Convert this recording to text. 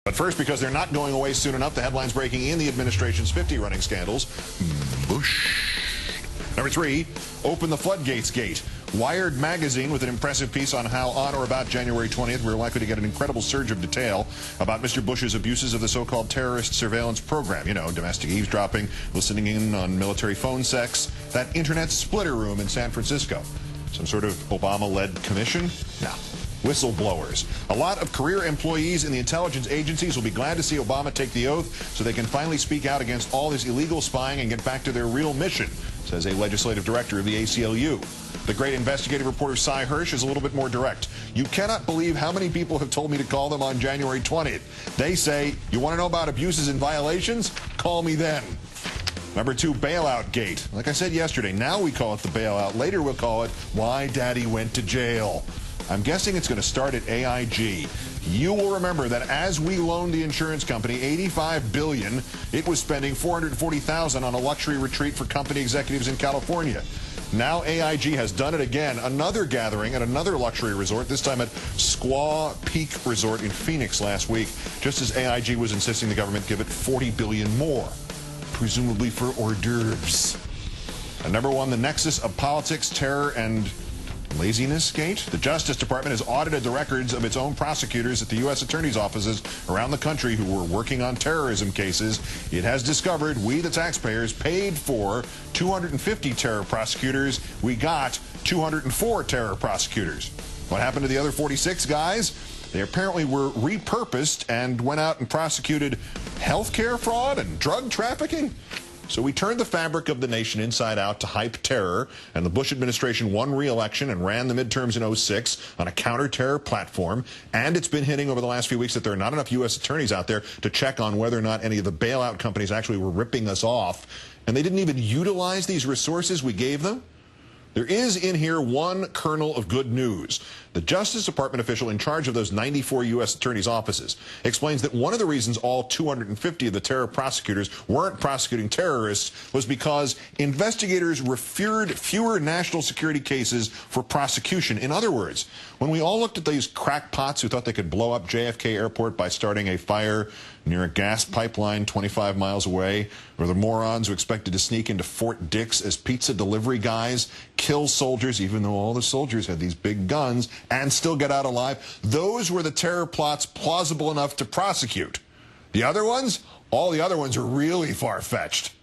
But first, because they're not going away soon enough, the headlines breaking in the administration's 50 running scandals. Bush. Number 3, open the Floodgates-Gate. Wired magazine with an impressive piece on how on or about January 20th we're likely to get an incredible surge of detail about Mr. Bush's abuses of the so-called terrorist surveillance program. You know, domestic eavesdropping, listening in on military phone sex, that internet splitter room in San Francisco. Some sort of Obama-led commission? No. Whistleblowers. A lot of career employees in the intelligence agencies will be glad to see Obama take the oath so they can finally speak out against all this illegal spying and get back to their real mission, says a legislative director of the ACLU. The great investigative reporter Cy Hirsch is a little bit more direct. You cannot believe how many people have told me to call them on January 20th. They say, you want to know about abuses and violations? Call me then. Number 2, Bailout-Gate. Like I said yesterday, now we call it the bailout. Later we'll call it Why Daddy Went to Jail. I'm guessing it's going to start at AIG. You will remember that as we loaned the insurance company $85 billion, it was spending $440,000 on a luxury retreat for company executives in California. Now AIG has done it again, another gathering at another luxury resort, this time at Squaw Peak Resort in Phoenix last week, just as AIG was insisting the government give it $40 billion more, presumably for hors d'oeuvres. And number 1, the nexus of politics, terror, and Laziness-Gate. The Justice Department has audited the records of its own prosecutors at the U.S. attorney's offices around the country who were working on terrorism cases. It has discovered we, the taxpayers, paid for 250 terror prosecutors. We got 204 terror prosecutors. What happened to the other 46 guys? They apparently were repurposed and went out and prosecuted healthcare fraud and drug trafficking. So we turned the fabric of the nation inside out to hype terror, and the Bush administration won re-election and ran the midterms in 2006 on a counter-terror platform, and it's been hitting over the last few weeks that there are not enough U.S. attorneys out there to check on whether or not any of the bailout companies actually were ripping us off, and they didn't even utilize these resources we gave them. There is in here one kernel of good news. The Justice Department official in charge of those 94 U.S. attorneys' offices explains that one of the reasons all 250 of the terror prosecutors weren't prosecuting terrorists was because investigators referred fewer national security cases for prosecution. In other words, when we all looked at these crackpots who thought they could blow up JFK Airport by starting a fire near a gas pipeline 25 miles away, or the morons who expected to sneak into Fort Dix as pizza delivery guys, kill soldiers, even though all the soldiers had these big guns, and still get out alive, those were the terror plots plausible enough to prosecute. The other ones, all the other ones are really far-fetched.